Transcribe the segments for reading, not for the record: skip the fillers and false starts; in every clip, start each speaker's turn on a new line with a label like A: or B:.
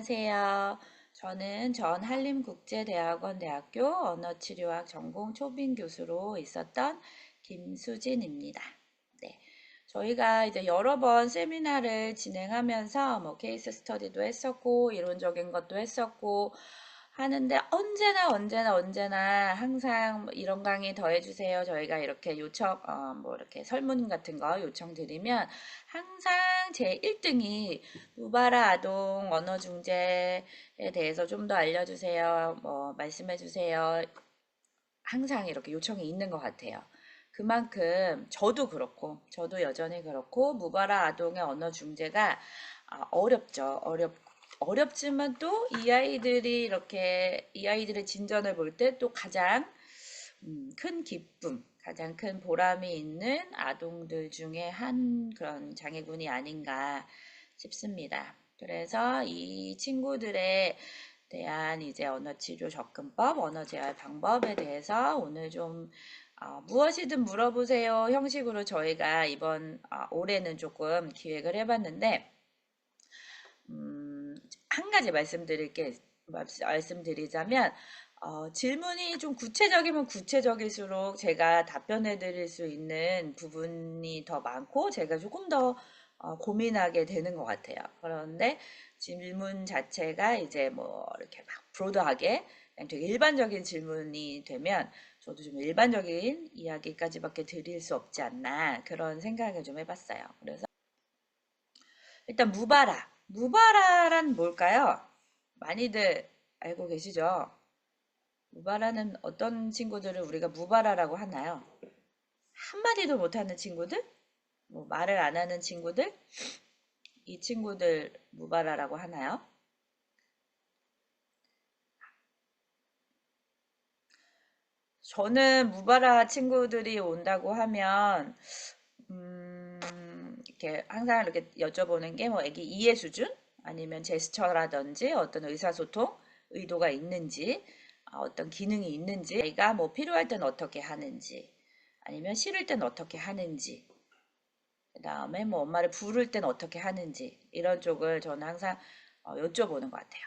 A: 안녕하세요. 저는 전 한림국제대학원 대학교 언어치료학 전공 초빙 교수로 있었던 김수진입니다. 네. 저희가 이제 여러 번 세미나를 진행하면서 뭐 케이스 스터디도 했었고 이론적인 것도 했었고 하는데 언제나 항상 뭐 이런 강의 더 해주세요. 저희가 이렇게 요청 뭐 이렇게 설문 같은 거 요청드리면 항상 제 1등이 무바라 아동 언어 중재에 대해서 좀 더 알려주세요. 뭐 말씀해 주세요. 항상 이렇게 요청이 있는 것 같아요. 그만큼 저도 여전히 그렇고 무바라 아동의 언어 중재가 어렵죠. 어렵지만 또 이 아이들의 진전을 볼 때 또 가장 큰 기쁨, 가장 큰 보람이 있는 아동들 중에 한 그런 장애군이 아닌가 싶습니다. 그래서 이 친구들의 대한 이제 언어치료 접근법, 언어 재활 방법에 대해서 오늘 좀 무엇이든 물어보세요 형식으로 저희가 이번 올해는 조금 기획을 해봤는데 한 가지 말씀드리자면 질문이 좀 구체적이면 구체적일수록 제가 답변해 드릴 수 있는 부분이 더 많고 제가 조금 더 고민하게 되는 것 같아요. 그런데 질문 자체가 이제 뭐 이렇게 막 브로드하게 그냥 되게 일반적인 질문이 되면 저도 좀 일반적인 이야기까지밖에 드릴 수 없지 않나 그런 생각을 좀 해봤어요. 그래서 일단 무바라. 무바라란 뭘까요? 많이들 알고 계시죠? 무바라는 어떤 친구들을 우리가 무바라라고 하나요? 한마디도 못하는 친구들? 뭐 말을 안 하는 친구들? 이 친구들 무바라라고 하나요? 저는 무바라 친구들이 온다고 하면 이렇게 항상 이렇게 여쭤보는 게 뭐 애기 이해 수준 아니면 제스처라든지 어떤 의사소통 의도가 있는지 어떤 기능이 있는지 아이가 뭐 필요할 땐 어떻게 하는지 아니면 싫을 땐 어떻게 하는지 그다음에 뭐 엄마를 부를 땐 어떻게 하는지 이런 쪽을 저는 항상 여쭤보는 것 같아요.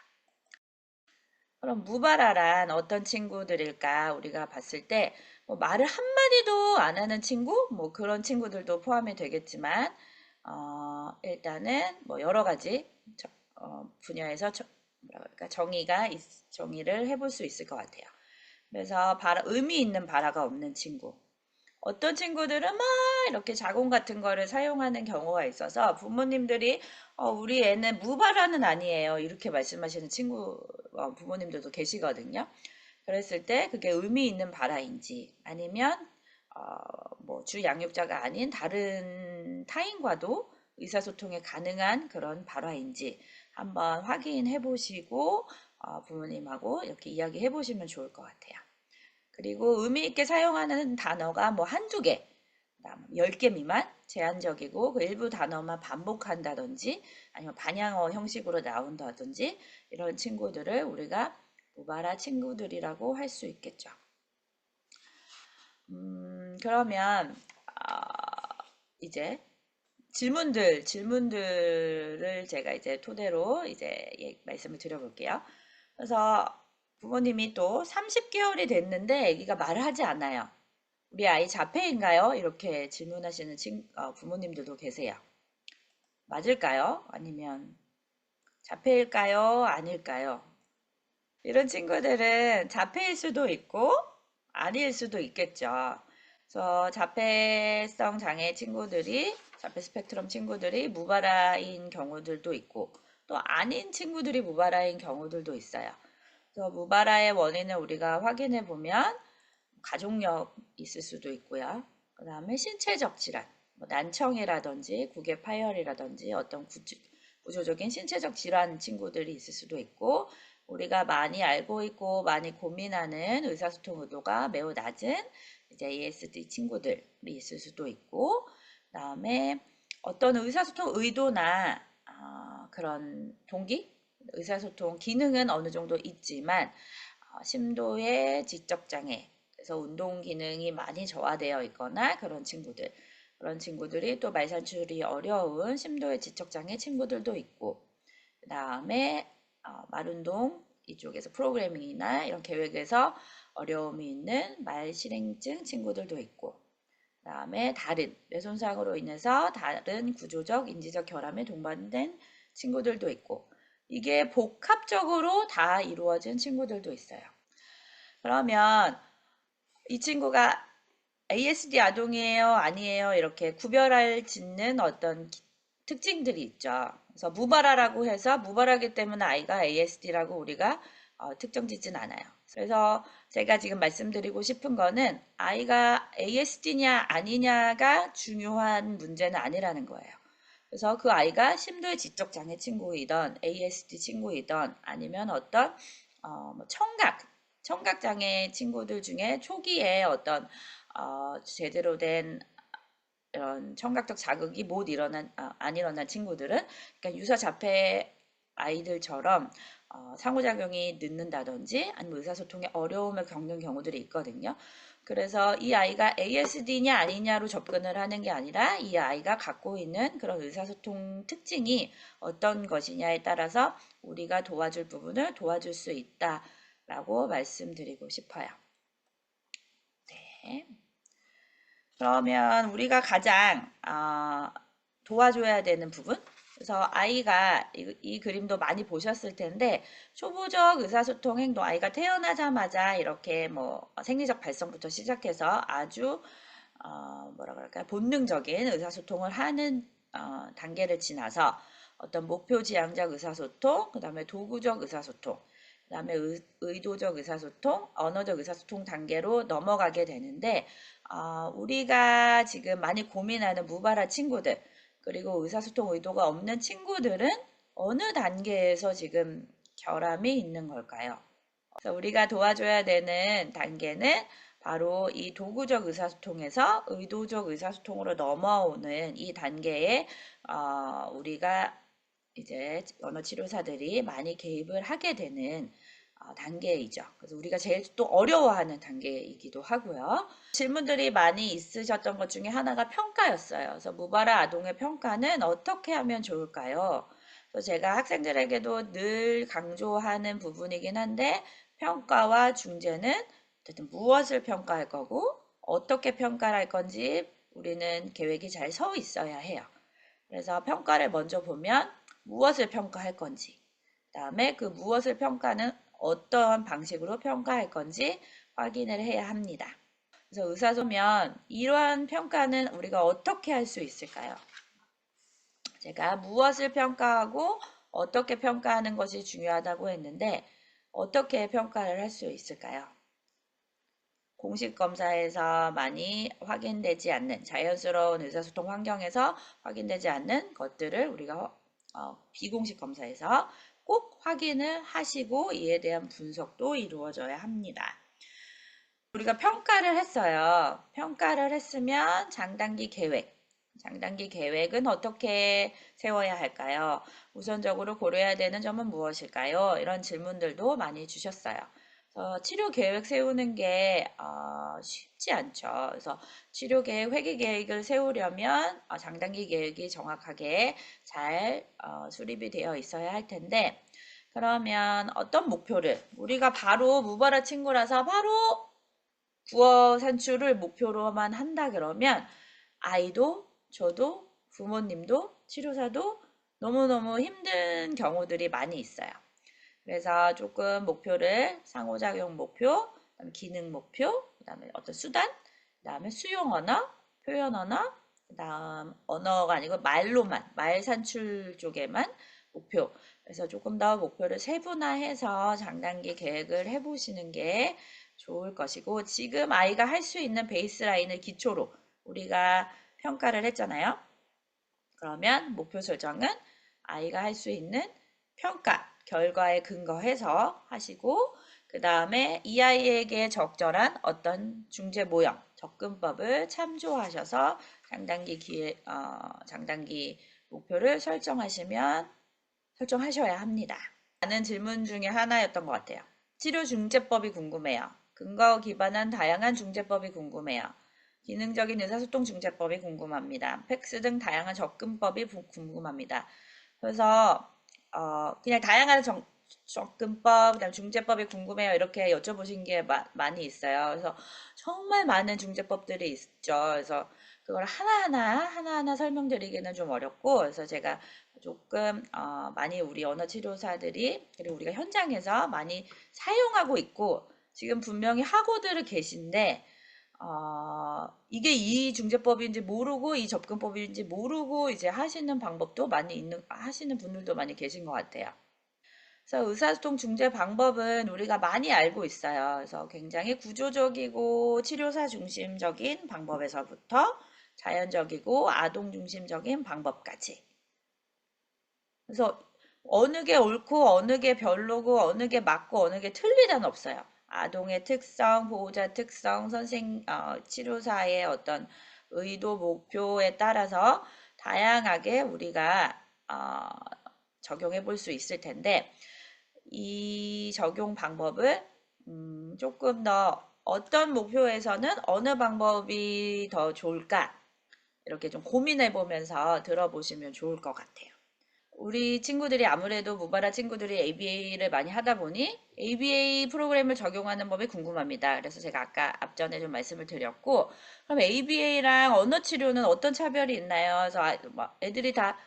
A: 그럼 무발랄한 어떤 친구들일까 우리가 봤을 때 뭐 말을 한마디도 안 하는 친구 뭐 그런 친구들도 포함이 되겠지만 일단은 뭐 여러 가지 분야에서 뭐랄까 정의를 해볼 수 있을 것 같아요. 그래서 의미 있는 발화가 없는 친구 어떤 친구들은 막 이렇게 자공 같은 거를 사용하는 경우가 있어서 부모님들이 우리 애는 무발화는 아니에요. 이렇게 말씀하시는 부모님들도 계시거든요. 그랬을 때 그게 의미 있는 발화인지 아니면 뭐 주 양육자가 아닌 다른 타인과도 의사소통이 가능한 그런 발화인지 한번 확인해 보시고 부모님하고 이렇게 이야기해 보시면 좋을 것 같아요. 그리고 의미 있게 사용하는 단어가 뭐 한두 개, 10개 미만 제한적이고 그 일부 단어만 반복한다든지 아니면 반향어 형식으로 나온다든지 이런 친구들을 우리가 무바라 친구들이라고 할 수 있겠죠. 그러면 이제 질문들을 제가 이제 토대로 이제 말씀을 드려볼게요. 그래서 부모님이 또 30개월이 됐는데 아기가 말을 하지 않아요. 우리 아이 자폐인가요? 이렇게 질문하시는 부모님들도 계세요. 맞을까요? 아니면 자폐일까요? 아닐까요? 이런 친구들은 자폐일 수도 있고 아닐 수도 있겠죠. 그래서 자폐 스펙트럼 친구들이 무발화인 경우들도 있고 또 아닌 친구들이 무발화인 경우들도 있어요. 그래서 무발화의 원인을 우리가 확인해 보면 가족력 있을 수도 있고요. 그 다음에 신체적 질환, 뭐 난청이라든지 구개 파열이라든지 어떤 구조적인 신체적 질환 친구들이 있을 수도 있고 우리가 많이 알고 있고 많이 고민하는 의사소통 의도가 매우 낮은 이제 ASD 친구들이 있을 수도 있고 그다음에 어떤 의사소통 의도나 그런 동기, 의사소통 기능은 어느 정도 있지만 심도의 지적장애, 그래서 운동 기능이 많이 저하되어 있거나 그런 친구들이 또 말산출이 어려운 심도의 지적장애 친구들도 있고, 그 다음에 말운동 이쪽에서 프로그래밍이나 이런 계획에서 어려움이 있는 말 실행증 친구들도 있고, 그다음에 다른 뇌손상으로 인해서 다른 구조적, 인지적 결함에 동반된 친구들도 있고, 이게 복합적으로 다 이루어진 친구들도 있어요. 그러면 이 친구가 ASD 아동이에요, 아니에요, 이렇게 구별할 짓는 어떤 특징들이 있죠. 그래서 무발화라고 해서 무발하기 때문에 아이가 ASD라고 우리가 특정 짓진 않아요. 그래서 제가 지금 말씀드리고 싶은 거는 아이가 ASD냐 아니냐가 중요한 문제는 아니라는 거예요. 그래서 그 아이가 심도의 지적장애 친구이던 ASD 친구이던 아니면 어떤 뭐 청각장애 친구들 중에 초기에 어떤 제대로 된 이런 청각적 자극이 못 일어난 안 일어난 친구들은, 그러니까 유사자폐 아이들처럼 상호작용이 늦는다든지 아니면 의사소통에 어려움을 겪는 경우들이 있거든요. 그래서 이 아이가 ASD냐 아니냐로 접근을 하는 게 아니라 이 아이가 갖고 있는 그런 의사소통 특징이 어떤 것이냐에 따라서 우리가 도와줄 부분을 도와줄 수 있다라고 말씀드리고 싶어요. 네. 그러면 우리가 가장 도와줘야 되는 부분, 그래서 아이가 이 그림도 많이 보셨을 텐데 초보적 의사소통 행동, 아이가 태어나자마자 이렇게 뭐 생리적 발성부터 시작해서 아주 뭐라 그럴까요, 본능적인 의사소통을 하는 단계를 지나서 어떤 목표지향적 의사소통, 그 다음에 도구적 의사소통, 그 다음에 의도적 의사소통, 언어적 의사소통 단계로 넘어가게 되는데, 우리가 지금 많이 고민하는 무발화 친구들, 그리고 의사소통 의도가 없는 친구들은 어느 단계에서 지금 결함이 있는 걸까요? 그래서 우리가 도와줘야 되는 단계는 바로 이 도구적 의사소통에서 의도적 의사소통으로 넘어오는 이 단계에 우리가 이제 언어치료사들이 많이 개입을 하게 되는 단계이죠. 그래서 우리가 제일 또 어려워하는 단계이기도 하고요. 질문들이 많이 있으셨던 것 중에 하나가 평가였어요. 그래서 무발화 아동의 평가는 어떻게 하면 좋을까요? 그래서 제가 학생들에게도 늘 강조하는 부분이긴 한데, 평가와 중재는 어쨌든 무엇을 평가할 거고 어떻게 평가를 할 건지 우리는 계획이 잘 서 있어야 해요. 그래서 평가를 먼저 보면 무엇을 평가할 건지, 그다음에 그 무엇을 평가는 어떠한 방식으로 평가할 건지 확인을 해야 합니다. 그래서 의사소면 이러한 평가는 우리가 어떻게 할 수 있을까요? 제가 무엇을 평가하고 어떻게 평가하는 것이 중요하다고 했는데 어떻게 평가를 할 수 있을까요? 공식 검사에서 많이 확인되지 않는, 자연스러운 의사소통 환경에서 확인되지 않는 것들을 우리가 비공식 검사에서 꼭 확인을 하시고 이에 대한 분석도 이루어져야 합니다. 우리가 평가를 했어요. 평가를 했으면 장단기 계획은 어떻게 세워야 할까요? 우선적으로 고려해야 되는 점은 무엇일까요? 이런 질문들도 많이 주셨어요. 치료 계획 세우는 게 쉽지 않죠. 그래서 치료 계획, 회계 계획을 세우려면 장단기 계획이 정확하게 잘 수립이 되어 있어야 할 텐데, 그러면 어떤 목표를, 우리가 바로 무발화 친구라서 바로 부어 산출을 목표로만 한다 그러면 아이도 저도 부모님도 치료사도 너무너무 힘든 경우들이 많이 있어요. 그래서 조금 목표를 상호작용 목표, 그다음에 기능 목표, 그다음에 어떤 수단, 그다음에 수용 언어, 표현 언어, 그다음 언어가 아니고 말로만, 말 산출 쪽에만 목표. 그래서 조금 더 목표를 세분화해서 장단기 계획을 해보시는 게 좋을 것이고, 지금 아이가 할 수 있는 베이스라인을 기초로 우리가 평가를 했잖아요. 그러면 목표 설정은 아이가 할 수 있는 평가 결과에 근거해서 하시고, 그 다음에 이 아이에게 적절한 어떤 중재 모형, 접근법을 참조하셔서 장단기 목표를 설정하셔야 합니다. 많은 질문 중에 하나였던 것 같아요. 치료 중재법이 궁금해요. 근거 기반한 다양한 중재법이 궁금해요. 기능적인 의사소통 중재법이 궁금합니다. 팩스 등 다양한 접근법이 궁금합니다. 그래서 그냥 다양한 접근법, 그다음 중재법이 궁금해요. 이렇게 여쭤보신 게 많이 있어요. 그래서 정말 많은 중재법들이 있죠. 그래서 그걸 하나하나 설명드리기는 좀 어렵고, 그래서 제가 조금 많이 우리 언어치료사들이 그리고 우리가 현장에서 많이 사용하고 있고 지금 분명히 하고들 계신데 이게 이 중재법인지 모르고 이 접근법인지 모르고 이제 하시는 방법도 많이 하시는 분들도 많이 계신 것 같아요. 그래서 의사소통 중재 방법은 우리가 많이 알고 있어요. 그래서 굉장히 구조적이고 치료사 중심적인 방법에서부터 자연적이고 아동 중심적인 방법까지. 그래서 어느 게 옳고 어느 게 별로고 어느 게 맞고 어느 게 틀리다는 없어요. 아동의 특성, 보호자 특성, 치료사의 어떤 의도, 목표에 따라서 다양하게 우리가 적용해 볼 수 있을 텐데 이 적용 방법을 조금 더 어떤 목표에서는 어느 방법이 더 좋을까 이렇게 좀 고민해 보면서 들어보시면 좋을 것 같아요. 우리 친구들이 아무래도 무바라 친구들이 ABA를 많이 하다 보니 ABA 프로그램을 적용하는 법이 궁금합니다. 그래서 제가 아까 앞전에 좀 말씀을 드렸고, 그럼 ABA랑 언어 치료는 어떤 차별이 있나요? 그래서 뭐 애들이 다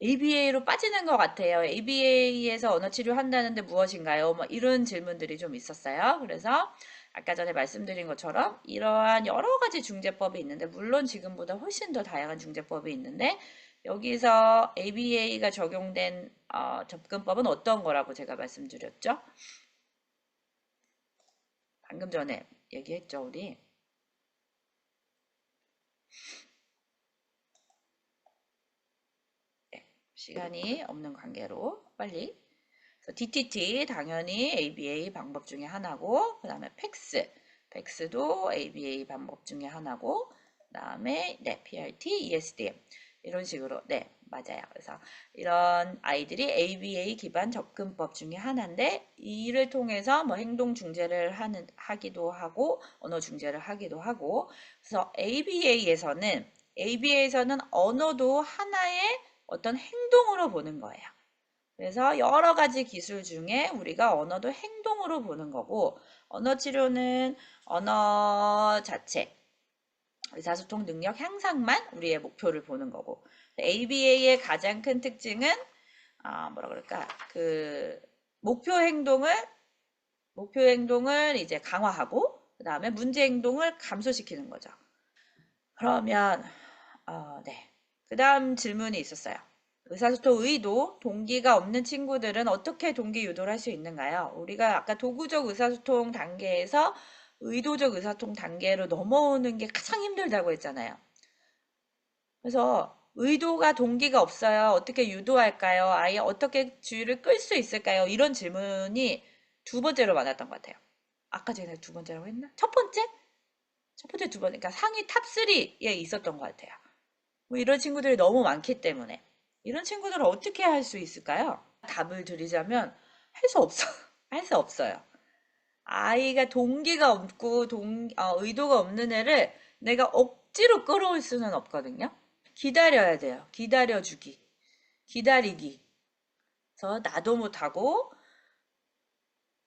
A: ABA로 빠지는 것 같아요. ABA에서 언어 치료 한다는데 무엇인가요? 뭐 이런 질문들이 좀 있었어요. 그래서 아까 전에 말씀드린 것처럼 이러한 여러 가지 중재법이 있는데, 물론 지금보다 훨씬 더 다양한 중재법이 있는데, 여기서 ABA가 적용된 접근법은 어떤 거라고 제가 말씀드렸죠? 방금 전에 얘기했죠, 우리. 네, 시간이 없는 관계로 빨리. 그래서 DTT 당연히 ABA 방법 중에 하나고, 그 다음에 팩스도 ABA 방법 중에 하나고, 그 다음에 네, PRT, ESDM 이런 식으로 네 맞아요. 그래서 이런 아이들이 ABA 기반 접근법 중에 하나인데 이를 통해서 뭐 행동 중재를 하기도 하고 언어 중재를 하기도 하고 그래서 ABA에서는 언어도 하나의 어떤 행동으로 보는 거예요. 그래서 여러 가지 기술 중에 우리가 언어도 행동으로 보는 거고, 언어 치료는 언어 자체, 의사소통 능력 향상만 우리의 목표를 보는 거고, ABA의 가장 큰 특징은, 뭐라 그럴까, 목표 행동을 이제 강화하고, 그 다음에 문제 행동을 감소시키는 거죠. 그러면, 네. 그 다음 질문이 있었어요. 의사소통 의도, 동기가 없는 친구들은 어떻게 동기 유도를 할 수 있는가요? 우리가 아까 도구적 의사소통 단계에서 의도적 의사소통 단계로 넘어오는 게 가장 힘들다고 했잖아요. 그래서 의도가 동기가 없어요. 어떻게 유도할까요? 아예 어떻게 주의를 끌 수 있을까요? 이런 질문이 두 번째로 많았던 것 같아요. 아까 제가 두 번째라고 했나? 첫 번째? 첫 번째, 두 번째. 그러니까 상위 탑3에 있었던 것 같아요. 뭐 이런 친구들이 너무 많기 때문에. 이런 친구들은 어떻게 할 수 있을까요? 답을 드리자면 할 수 없어. 할 수 없어요. 아이가 동기가 없고 의도가 없는 애를 내가 억지로 끌어올 수는 없거든요. 기다려야 돼요. 기다려주기. 기다리기. 그래서 나도 못하고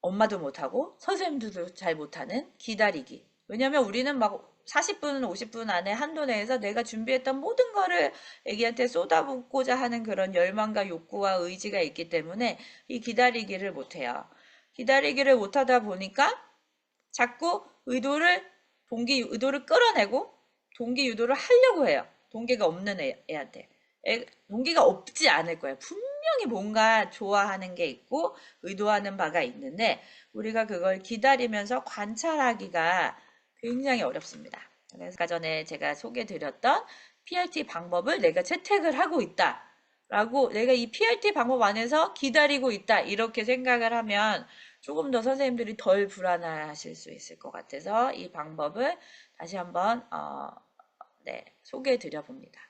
A: 엄마도 못하고 선생님들도 잘 못하는 기다리기. 왜냐면 우리는 막 40분, 50분 안에 한도 내에서 내가 준비했던 모든 거를 애기한테 쏟아붓고자 하는 그런 열망과 욕구와 의지가 있기 때문에 이 기다리기를 못해요. 기다리기를 못하다 보니까 자꾸 의도를 끌어내고 동기 유도를 하려고 해요. 동기가 없는 애한테. 동기가 없지 않을 거예요. 분명히 뭔가 좋아하는 게 있고 의도하는 바가 있는데 우리가 그걸 기다리면서 관찰하기가 굉장히 어렵습니다. 그래서 아까 전에 제가 소개드렸던 PRT 방법을 내가 채택을 하고 있다. 라고 내가 이 PRT 방법 안에서 기다리고 있다. 이렇게 생각을 하면 조금 더 선생님들이 덜 불안하실 수 있을 것 같아서 이 방법을 다시 한번 네, 소개해 드려 봅니다.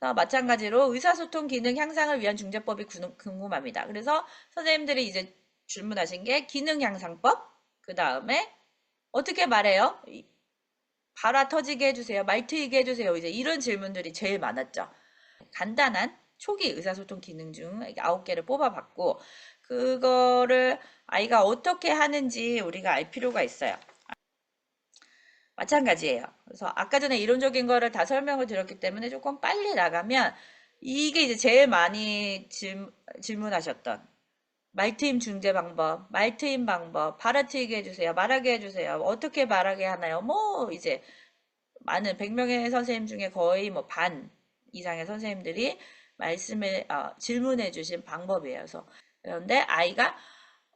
A: 마찬가지로 의사소통 기능 향상을 위한 중재법이 궁금합니다. 그래서 선생님들이 이제 질문하신 게 기능 향상법, 그 다음에 어떻게 말해요? 발화 터지게 해주세요. 말 트이게 해주세요. 이제 이런 질문들이 제일 많았죠. 간단한 초기 의사소통 기능 중 9개를 뽑아봤고 그거를 아이가 어떻게 하는지 우리가 알 필요가 있어요. 마찬가지예요. 그래서 아까 전에 이론적인 거를 다 설명을 드렸기 때문에 조금 빨리 나가면 이게 이제 제일 많이 질문하셨던 말트임 중재 방법, 말트임 방법, 발아트이게 해주세요, 말하게 해주세요, 어떻게 말하게 하나요? 뭐 이제 많은 100명의 선생님 중에 거의 뭐 반 이상의 선생님들이 질문해 주신 방법이에요. 그래서 그런데 아이가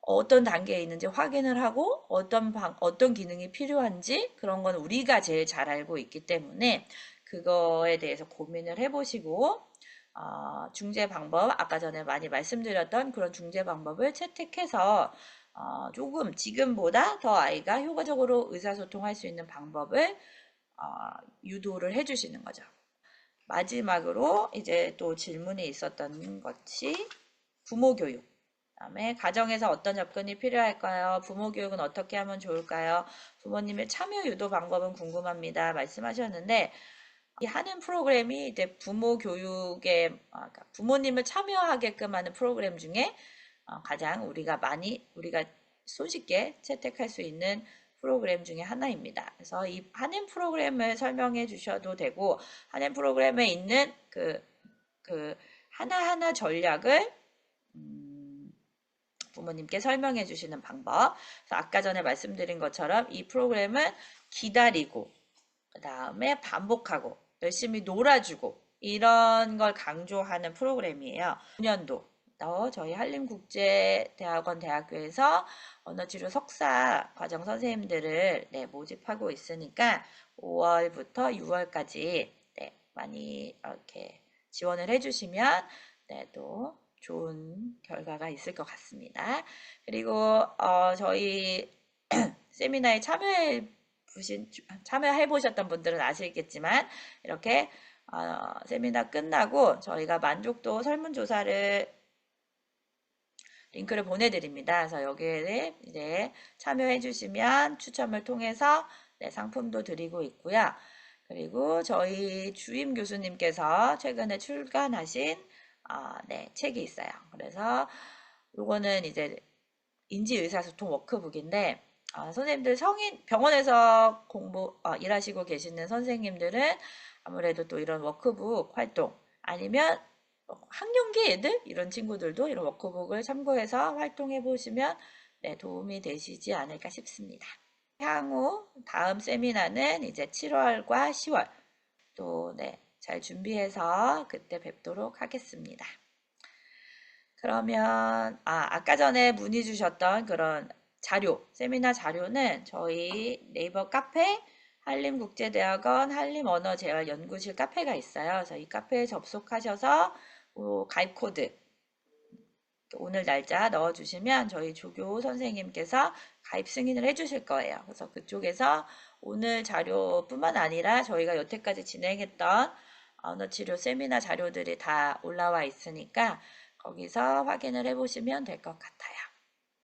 A: 어떤 단계에 있는지 확인을 하고 어떤 기능이 필요한지 그런 건 우리가 제일 잘 알고 있기 때문에 그거에 대해서 고민을 해보시고 중재 방법, 아까 전에 많이 말씀드렸던 그런 중재 방법을 채택해서 조금 지금보다 더 아이가 효과적으로 의사소통할 수 있는 방법을 유도를 해주시는 거죠. 마지막으로 이제 또 질문이 있었던 것이 부모 교육. 그다음에 가정에서 어떤 접근이 필요할까요? 부모 교육은 어떻게 하면 좋을까요? 부모님의 참여 유도 방법은 궁금합니다. 말씀하셨는데 이 하는 프로그램이 이제 부모 교육에 그러니까 부모님을 참여하게끔 하는 프로그램 중에 가장 우리가 손쉽게 채택할 수 있는 프로그램 중에 하나입니다. 그래서 이 한인 프로그램을 설명해 주셔도 되고 한인 프로그램에 있는 그 하나하나 전략을 부모님께 설명해 주시는 방법. 그래서 아까 전에 말씀드린 것처럼 이 프로그램은 기다리고 그 다음에 반복하고 열심히 놀아주고 이런 걸 강조하는 프로그램이에요. 5년도 저희 한림국제대학원 대학교에서 언어치료 석사 과정 선생님들을 모집하고 있으니까 5월부터 6월까지 많이 이렇게 지원을 해주시면 또 좋은 결과가 있을 것 같습니다. 그리고 저희 세미나에 참여해 보셨던 분들은 아시겠지만 이렇게 세미나 끝나고 저희가 만족도 설문조사를 링크를 보내드립니다. 그래서 여기에 이제 참여해 주시면 추첨을 통해서 상품도 드리고 있고요. 그리고 저희 주임 교수님께서 최근에 출간하신 책이 있어요. 그래서 요거는 이제 인지의사소통 워크북인데 선생님들 병원에서 일하시고 계시는 선생님들은 아무래도 또 이런 워크북 활동 아니면 학령기 애들 이런 친구들도 이런 워크북을 참고해서 활동해 보시면 도움이 되시지 않을까 싶습니다. 향후 다음 세미나는 이제 7월과 10월 또 잘 준비해서 그때 뵙도록 하겠습니다. 그러면 아까 전에 문의 주셨던 그런 세미나 자료는 저희 네이버 카페 한림국제대학원 한림언어재활연구실 카페가 있어요. 그래서 이 카페에 접속하셔서 가입 코드 오늘 날짜 넣어주시면 저희 조교 선생님께서 가입 승인을 해주실 거예요. 그래서 그쪽에서 오늘 자료뿐만 아니라 저희가 여태까지 진행했던 언어치료 세미나 자료들이 다 올라와 있으니까 거기서 확인을 해보시면 될 것 같아요.